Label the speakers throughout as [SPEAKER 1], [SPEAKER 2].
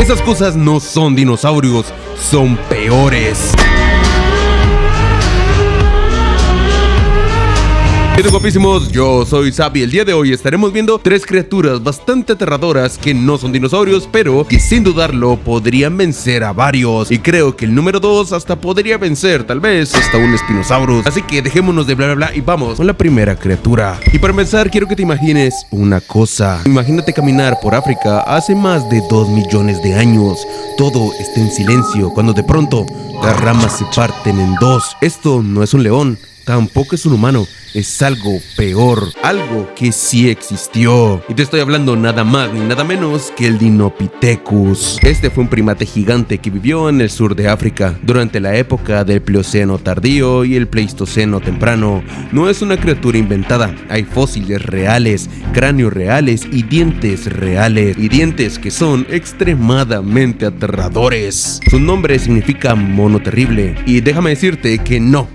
[SPEAKER 1] Esas cosas no son dinosaurios, son peores. ¿Qué tal, guapísimos? Yo soy Zap y el día de hoy estaremos viendo tres criaturas bastante aterradoras que no son dinosaurios, pero que sin dudarlo podrían vencer a varios. Y creo que el número 2 hasta podría vencer tal vez hasta un Spinosaurus. Así que dejémonos de bla bla bla y vamos con la primera criatura. Y para empezar quiero que te imagines una cosa. Imagínate caminar por África hace más de 2 millones de años. Todo está en silencio cuando de pronto las ramas se parten en dos. Esto no es un león, tampoco es un humano. Es algo peor, algo que sí existió. Y te estoy hablando nada más ni nada menos que el Dinopithecus. Este fue un primate gigante que vivió en el sur de África durante la época del Plioceno tardío y el Pleistoceno temprano. No es una criatura inventada, hay fósiles reales, cráneos reales y dientes reales. Y dientes que son extremadamente aterradores. Su nombre significa mono terrible. Y déjame decirte que no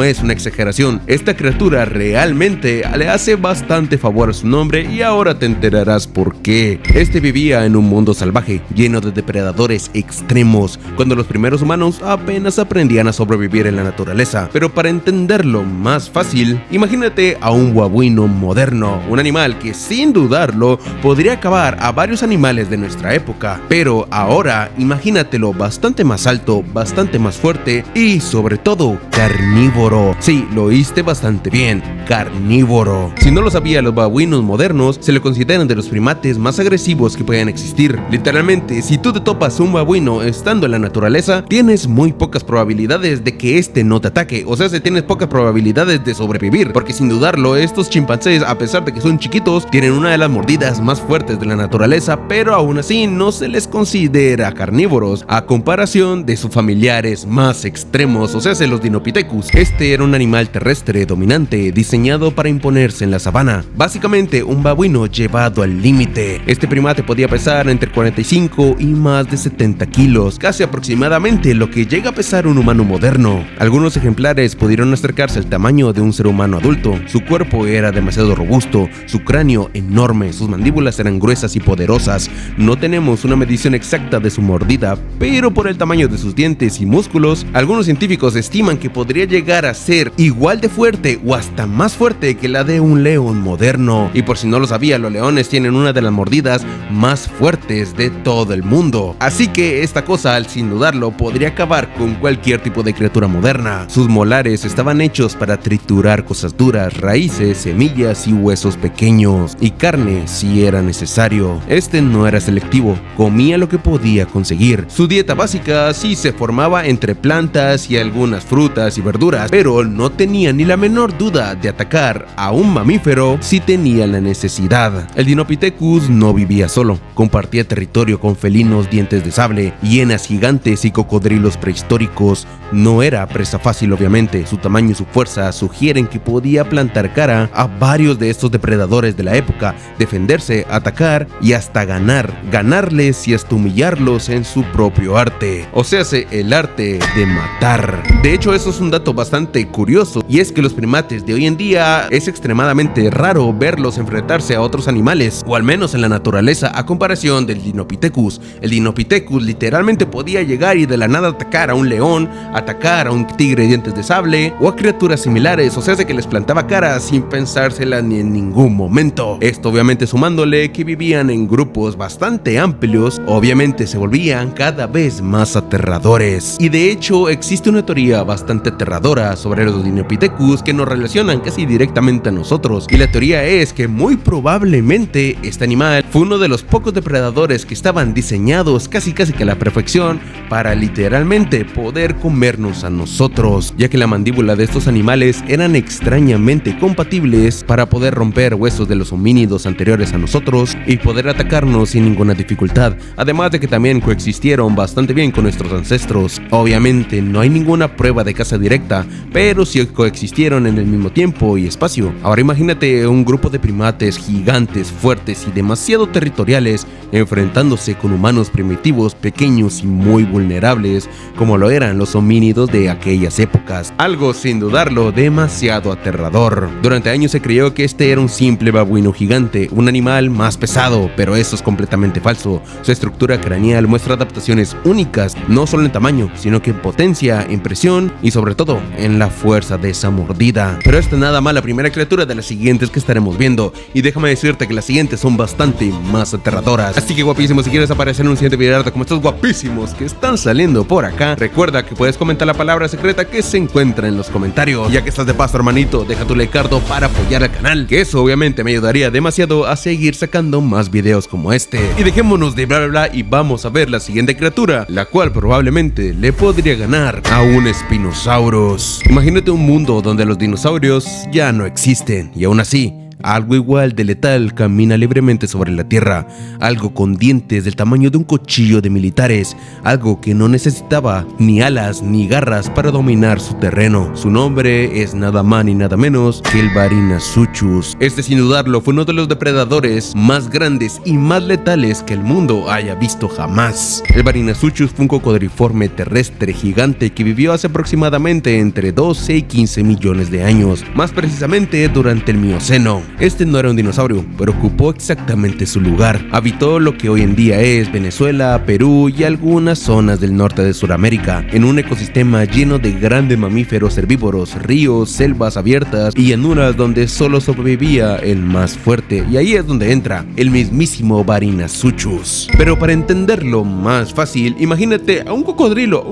[SPEAKER 1] es una exageración. Esta criatura realmente le hace bastante favor a su nombre y ahora te enterarás por qué. Este vivía en un mundo salvaje, lleno de depredadores extremos, cuando los primeros humanos apenas aprendían a sobrevivir en la naturaleza. Pero para entenderlo más fácil, imagínate a un babuino moderno, un animal que sin dudarlo podría acabar a varios animales de nuestra época. Pero ahora imagínatelo bastante más alto, bastante más fuerte y sobre todo carnívoro. Sí, lo oíste bastante bien, carnívoro. Si no lo sabía, los babuinos modernos se le consideran de los primates más agresivos que puedan existir. Literalmente, si tú te topas un babuino estando en la naturaleza, tienes muy pocas probabilidades de que este no te ataque. O sea, tienes pocas probabilidades de sobrevivir, porque sin dudarlo, estos chimpancés, a pesar de que son chiquitos, tienen una de las mordidas más fuertes de la naturaleza, pero aún así no se les considera carnívoros, a comparación de sus familiares más extremos, o sea, los Dinopithecus. Este era un animal terrestre dominante, diseñado para imponerse en la sabana. Básicamente un babuino llevado al límite. Este primate podía pesar entre 45 y más de 70 kilos, casi aproximadamente lo que llega a pesar un humano moderno. Algunos ejemplares pudieron acercarse al tamaño de un ser humano adulto. Su cuerpo era demasiado robusto, su cráneo enorme, sus mandíbulas eran gruesas y poderosas. No tenemos una medición exacta de su mordida, pero por el tamaño de sus dientes y músculos, algunos científicos estiman que podría llegar a ser igual de fuerte o hasta más fuerte que la de un león moderno. Y por si no lo sabía, los leones tienen una de las mordidas más fuertes de todo el mundo. Así que esta cosa, al sin dudarlo, podría acabar con cualquier tipo de criatura moderna. Sus molares estaban hechos para triturar cosas duras, raíces, semillas y huesos pequeños. Y carne si era necesario. Este no era selectivo, comía lo que podía conseguir. Su dieta básica sí se formaba entre plantas y algunas frutas y verduras, pero no tenía ni la menor duda de atacar a un mamífero si tenía la necesidad. El Dinopithecus no vivía solo, compartía territorio con felinos dientes de sable, hienas gigantes y cocodrilos prehistóricos. No era presa fácil, obviamente. Su tamaño y su fuerza sugieren que podía plantar cara a varios de estos depredadores de la época, defenderse, atacar y hasta ganarles y hasta humillarlos en su propio arte, o sea, el arte de matar. De hecho, eso es un dato bastante curioso, y es que los primates de hoy en día es extremadamente raro verlos enfrentarse a otros animales, o al menos en la naturaleza, a comparación del Dinopithecus. El Dinopithecus literalmente podía llegar y de la nada atacar a un león, atacar a un tigre de dientes de sable o a criaturas similares, o sea, que les plantaba cara sin pensársela ni en ningún momento. Esto obviamente sumándole que vivían en grupos bastante amplios, obviamente se volvían cada vez más aterradores. Y de hecho existe una teoría bastante aterradora sobre los Dinopithecus que nos relacionan casi directamente a nosotros, y la teoría es que muy probablemente este animal fue uno de los pocos depredadores que estaban diseñados casi que a la perfección para literalmente poder comernos a nosotros, ya que la mandíbula de estos animales eran extrañamente compatibles para poder romper huesos de los homínidos anteriores a nosotros y poder atacarnos sin ninguna dificultad, además de que también coexistieron bastante bien con nuestros ancestros. Obviamente no hay ninguna prueba de caza directa, pero pero sí coexistieron en el mismo tiempo y espacio. Ahora imagínate un grupo de primates gigantes, fuertes y demasiado territoriales enfrentándose con humanos primitivos, pequeños y muy vulnerables, como lo eran los homínidos de aquellas épocas. Algo sin dudarlo demasiado aterrador. Durante años se creyó que este era un simple babuino gigante, un animal más pesado, pero eso es completamente falso. Su estructura craneal muestra adaptaciones únicas, no solo en tamaño, sino que en potencia, en presión y sobre todo en la fuerza de esa mordida. Pero esta es nada más la primera criatura de las siguientes que estaremos viendo, y déjame decirte que las siguientes son bastante más aterradoras. Así que guapísimo, si quieres aparecer en un siguiente video como estos guapísimos que están saliendo por acá, recuerda que puedes comentar la palabra secreta que se encuentra en los comentarios. Ya que estás de paso, hermanito, deja tu likeardo para apoyar al canal, que eso obviamente me ayudaría demasiado a seguir sacando más videos como este. Y dejémonos de bla bla bla y vamos a ver la siguiente criatura, la cual probablemente le podría ganar a un Spinosaurus. Imagínate un mundo donde los dinosaurios ya no existen y aún así algo igual de letal camina libremente sobre la tierra, algo con dientes del tamaño de un cuchillo de militares, algo que no necesitaba ni alas ni garras para dominar su terreno. Su nombre es nada más ni nada menos que el Barinasuchus. Este sin dudarlo fue uno de los depredadores más grandes y más letales que el mundo haya visto jamás. El Barinasuchus fue un cocodriforme terrestre gigante que vivió hace aproximadamente entre 12 y 15 millones de años, más precisamente durante el Mioceno. Este no era un dinosaurio, pero ocupó exactamente su lugar. Habitó lo que hoy en día es Venezuela, Perú y algunas zonas del norte de Sudamérica, en un ecosistema lleno de grandes mamíferos herbívoros, ríos, selvas abiertas y llanuras donde solo sobrevivía el más fuerte, y ahí es donde entra el mismísimo Barinasuchus. Pero para entenderlo más fácil, imagínate a un cocodrilo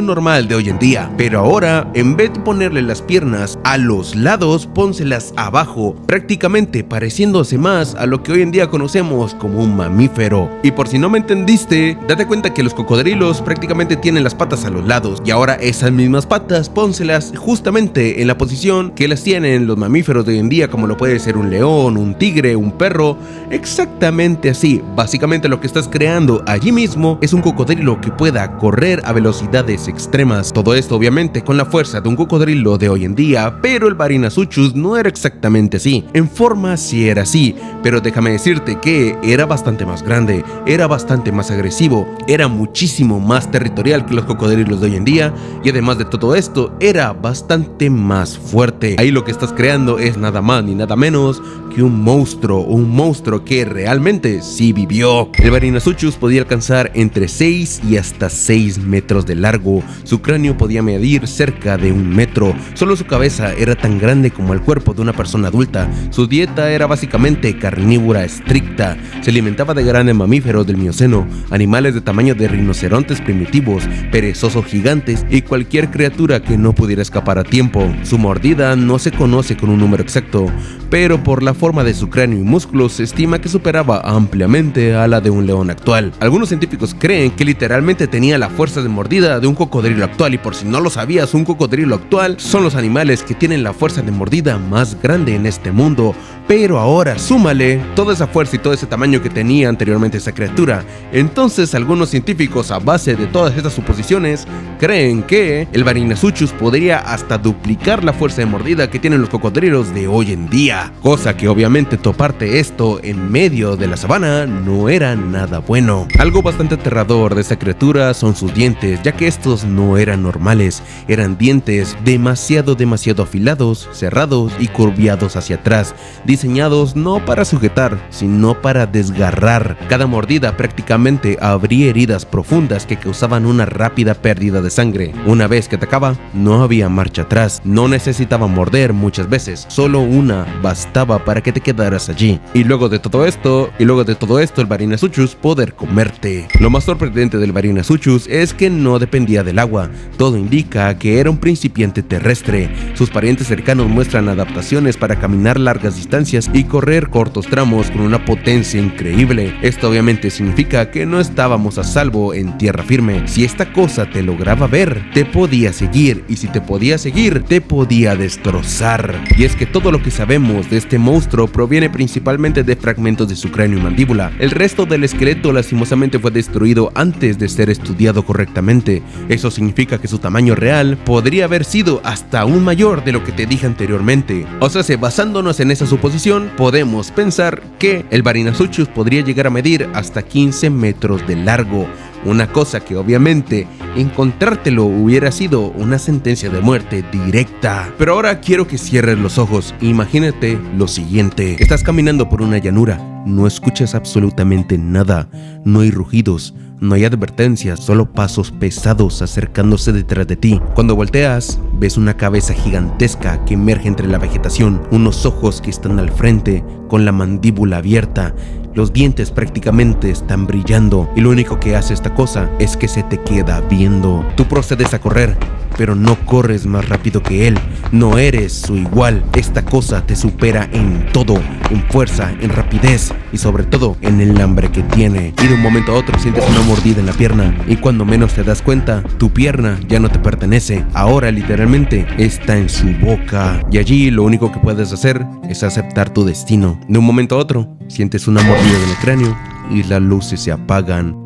[SPEAKER 1] normal de hoy en día, pero ahora en vez de ponerle las piernas a los lados, pónselas abajo, prácticamente pareciéndose más a lo que hoy en día conocemos como un mamífero. Y por si no me entendiste, date cuenta que los cocodrilos prácticamente tienen las patas a los lados, y ahora esas mismas patas pónselas justamente en la posición que las tienen los mamíferos de hoy en día, como lo puede ser un león, un tigre, un perro, exactamente así. Básicamente lo que estás creando allí mismo es un cocodrilo que pueda correr a velocidades extremas. Todo esto obviamente con la fuerza de un cocodrilo de hoy en día, pero el Barinasuchus no era exactamente así. En forma sí era así, pero déjame decirte que era bastante más grande, era bastante más agresivo, era muchísimo más territorial que los cocodrilos de hoy en día, y además de todo esto, era bastante más fuerte. Ahí lo que estás creando es nada más ni nada menos que un monstruo que realmente sí vivió. El Barinasuchus podía alcanzar entre 6 y hasta 6 metros de largo, su cráneo podía medir cerca de 1 metro, solo su cabeza era tan grande como el cuerpo de una persona adulta. Su dieta era básicamente carnívora estricta, se alimentaba de grandes mamíferos del Mioceno, animales de tamaño de rinocerontes primitivos, perezosos gigantes y cualquier criatura que no pudiera escapar a tiempo. Su mordida no se conoce con un número exacto, pero por la forma de su cráneo y músculos se estima que superaba ampliamente a la de un león actual. Algunos científicos creen que literalmente tenía la fuerza de mordida de un cocodrilo actual, y por si no lo sabías, un cocodrilo actual son los animales que tienen la fuerza de mordida más grande en este mundo. Pero ahora súmale toda esa fuerza y todo ese tamaño que tenía anteriormente esa criatura. Entonces algunos científicos, a base de todas estas suposiciones, creen que el Barinasuchus podría hasta duplicar la fuerza de mordida que tienen los cocodrilos de hoy en día, cosa que obviamente toparte esto en medio de la sabana no era nada bueno. Algo bastante aterrador de esta criatura son sus dientes, ya que estos no eran normales, eran dientes demasiado afilados, cerrados y curviados hacia atrás, diseñados no para sujetar, sino para desgarrar. Cada mordida prácticamente abría heridas profundas que causaban una rápida pérdida de sangre. Una vez que atacaba, no había marcha atrás, no necesitaba morder muchas veces, solo una bastaba para que te quedaras allí. Y luego de todo esto, el Barinasuchus poder comerte. Lo más sorprendente del Barinasuchus es que no dependía del agua, todo indica que era un principiante terrestre. Sus parientes cercanos muestran adaptaciones para caminar largas largas distancias y correr cortos tramos con una potencia increíble. Esto obviamente significa que no estábamos a salvo en tierra firme. Si esta cosa te lograba ver, te podía seguir, y si te podía seguir, te podía destrozar. Y es que todo lo que sabemos de este monstruo proviene principalmente de fragmentos de su cráneo y mandíbula. El resto del esqueleto lastimosamente fue destruido antes de ser estudiado correctamente. Eso significa que su tamaño real podría haber sido hasta aún mayor de lo que te dije anteriormente. O sea, basándonos en esa suposición, podemos pensar que el Barinasuchus podría llegar a medir hasta 15 metros de largo. Una cosa que obviamente encontrártelo hubiera sido una sentencia de muerte directa. Pero ahora quiero que cierres los ojos. Imagínate lo siguiente: estás caminando por una llanura, no escuchas absolutamente nada, no hay rugidos, no hay advertencias, solo pasos pesados acercándose detrás de ti. Cuando volteas, ves una cabeza gigantesca que emerge entre la vegetación, unos ojos que están al frente, con la mandíbula abierta. Los dientes prácticamente están brillando y lo único que hace esta cosa es que se te queda viendo. Tú procedes a correr, pero no corres más rápido que él. No eres su igual. Esta cosa te supera en todo, en fuerza, en rapidez y sobre todo en el hambre que tiene. Y de un momento a otro sientes una mordida en la pierna y cuando menos te das cuenta, tu pierna ya no te pertenece. Ahora literalmente está en su boca y allí lo único que puedes hacer es aceptar tu destino. De un momento a otro sientes una mordida en el cráneo y las luces se apagan.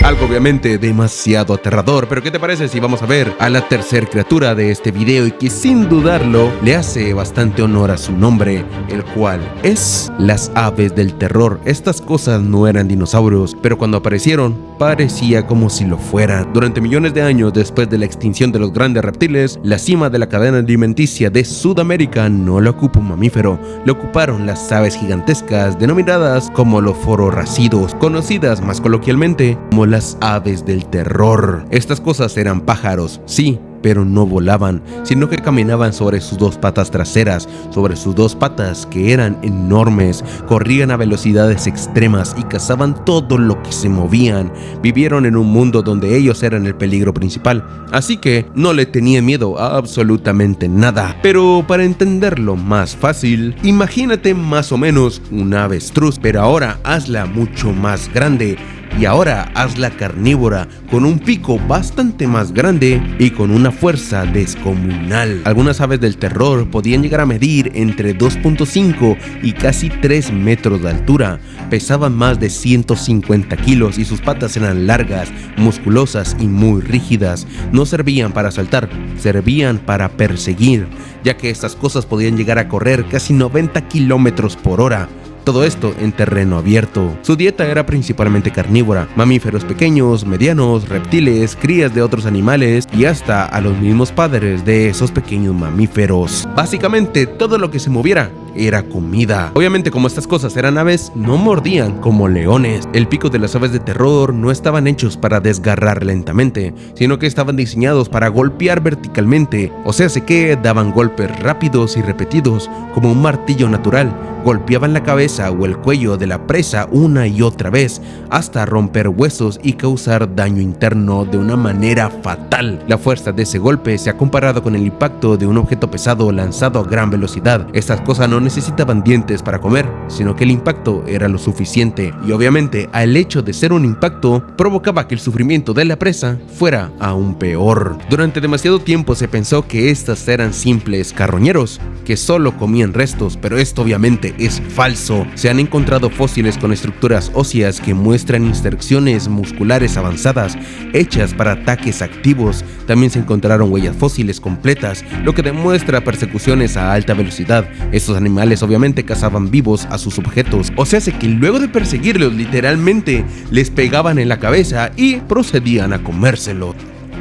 [SPEAKER 1] Algo obviamente demasiado aterrador, pero ¿qué te parece si vamos a ver a la tercer criatura de este video y que sin dudarlo le hace bastante honor a su nombre, el cual es las aves del terror? Estas cosas no eran dinosaurios, pero cuando aparecieron parecía como si lo fueran. Durante millones de años después de la extinción de los grandes reptiles, la cima de la cadena alimenticia de Sudamérica no la ocupó un mamífero, lo ocuparon las aves gigantescas denominadas como los fororrácidos, conocidas más coloquialmente como las aves del terror. Estas cosas eran pájaros, sí, pero no volaban, sino que caminaban sobre sus dos patas traseras, sobre sus dos patas que eran enormes, corrían a velocidades extremas y cazaban todo lo que se movían. Vivieron en un mundo donde ellos eran el peligro principal, así que no le tenían miedo a absolutamente nada. Pero para entenderlo más fácil, imagínate más o menos una avestruz, pero ahora hazla mucho más grande. Y ahora hazla carnívora, con un pico bastante más grande y con una fuerza descomunal. Algunas aves del terror podían llegar a medir entre 2.5 y casi 3 metros de altura. Pesaban más de 150 kilos y sus patas eran largas, musculosas y muy rígidas. No servían para saltar, servían para perseguir, ya que estas cosas podían llegar a correr casi 90 kilómetros por hora. Todo esto en terreno abierto. Su dieta era principalmente carnívora, mamíferos pequeños, medianos, reptiles, crías de otros animales y hasta a los mismos padres de esos pequeños mamíferos. Básicamente todo lo que se moviera era comida. Obviamente, como estas cosas eran aves, no mordían como leones. El pico de las aves de terror no estaban hechos para desgarrar lentamente, sino que estaban diseñados para golpear verticalmente, o sea, que daban golpes rápidos y repetidos como un martillo natural. Golpeaban la cabeza o el cuello de la presa una y otra vez hasta romper huesos y causar daño interno de una manera fatal. La fuerza de ese golpe se ha comparado con el impacto de un objeto pesado lanzado a gran velocidad. Estas cosas no necesitaban dientes para comer, sino que el impacto era lo suficiente y obviamente al hecho de ser un impacto provocaba que el sufrimiento de la presa fuera aún peor. Durante demasiado tiempo se pensó que estas eran simples carroñeros que solo comían restos, pero esto obviamente es falso. Se han encontrado fósiles con estructuras óseas que muestran inserciones musculares avanzadas hechas para ataques activos. También se encontraron huellas fósiles completas, lo que demuestra persecuciones a alta velocidad. Estos animales obviamente cazaban vivos a sus objetos, o sea que luego de perseguirlos literalmente les pegaban en la cabeza y procedían a comérselo.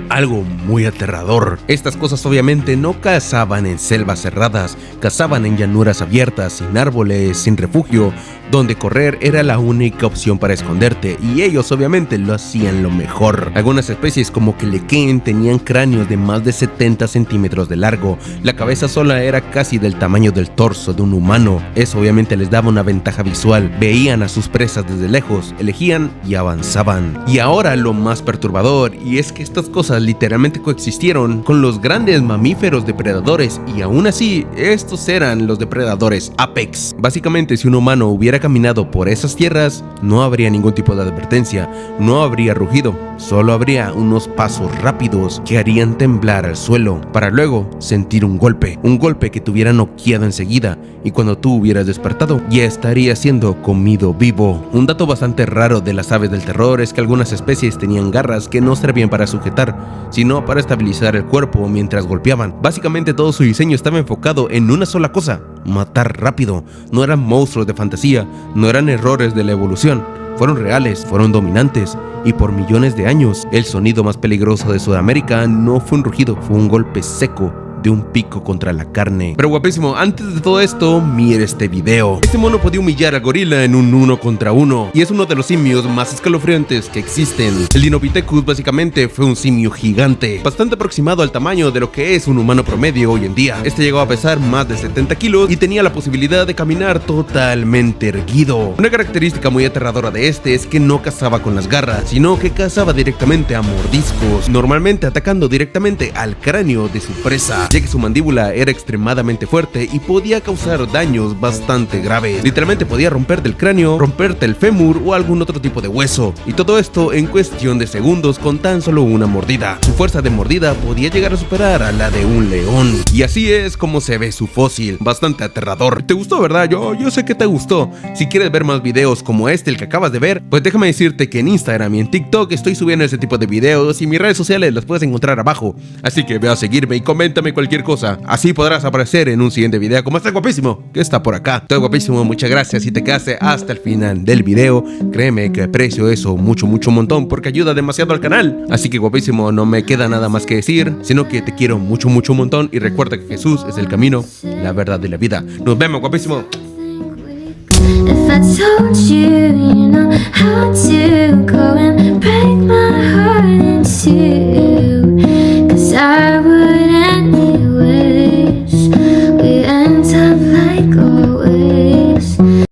[SPEAKER 1] Algo muy aterrador. Estas cosas obviamente no cazaban en selvas cerradas, cazaban en llanuras abiertas, sin árboles, sin refugio, donde correr era la única opción para esconderte, y ellos obviamente lo hacían lo mejor. Algunas especies como Kelequén tenían cráneos de más de 70 centímetros de largo, la cabeza sola era casi del tamaño del torso de un humano. Eso obviamente les daba una ventaja visual, veían a sus presas desde lejos, elegían y avanzaban. Y ahora lo más perturbador, y es que estas cosas estas literalmente coexistieron con los grandes mamíferos depredadores y aún así, estos eran los depredadores Apex. Básicamente, si un humano hubiera caminado por esas tierras, no habría ningún tipo de advertencia, no habría rugido, solo habría unos pasos rápidos que harían temblar al suelo para luego sentir un golpe que te hubiera noqueado enseguida y cuando tú hubieras despertado ya estaría siendo comido vivo. Un dato bastante raro de las aves del terror es que algunas especies tenían garras que no servían para sujetar, sino para estabilizar el cuerpo mientras golpeaban. Básicamente todo su diseño estaba enfocado en una sola cosa: matar rápido. No eran monstruos de fantasía, no eran errores de la evolución. Fueron reales, fueron dominantes, y por millones de años, el sonido más peligroso de Sudamérica no fue un rugido, fue un golpe seco de un pico contra la carne. Pero guapísimo, antes de todo esto, mire este video. Este mono podía humillar al gorila en un 1 contra 1 y es uno de los simios más escalofriantes que existen. El Dinopithecus básicamente fue un simio gigante, bastante aproximado al tamaño de lo que es un humano promedio hoy en día. Este llegó a pesar más de 70 kilos y tenía la posibilidad de caminar totalmente erguido. Una característica muy aterradora de este es que no cazaba con las garras, sino que cazaba directamente a mordiscos, normalmente atacando directamente al cráneo de su presa, ya que su mandíbula era extremadamente fuerte y podía causar daños bastante graves. Literalmente podía romper del cráneo, romperte el fémur o algún otro tipo de hueso, y todo esto en cuestión de segundos con tan solo una mordida. Su fuerza de mordida podía llegar a superar a la de un león, y así es como se ve su fósil, bastante aterrador. ¿Te gustó, verdad? Yo sé que te gustó. Si quieres ver más videos como este, el que acabas de ver, pues déjame decirte que en Instagram y en TikTok estoy subiendo ese tipo de videos y mis redes sociales las puedes encontrar abajo, así que ve a seguirme y coméntame cualquier cosa, así podrás aparecer en un siguiente video como este guapísimo que está por acá. Todo guapísimo, muchas gracias si te quedaste hasta el final del video. Créeme que aprecio eso mucho un montón porque ayuda demasiado al canal. Así que guapísimo, no me queda nada más que decir, sino que te quiero mucho un montón y recuerda que Jesús es el camino, la verdad y la vida. Nos vemos, guapísimo.
[SPEAKER 2] If I told you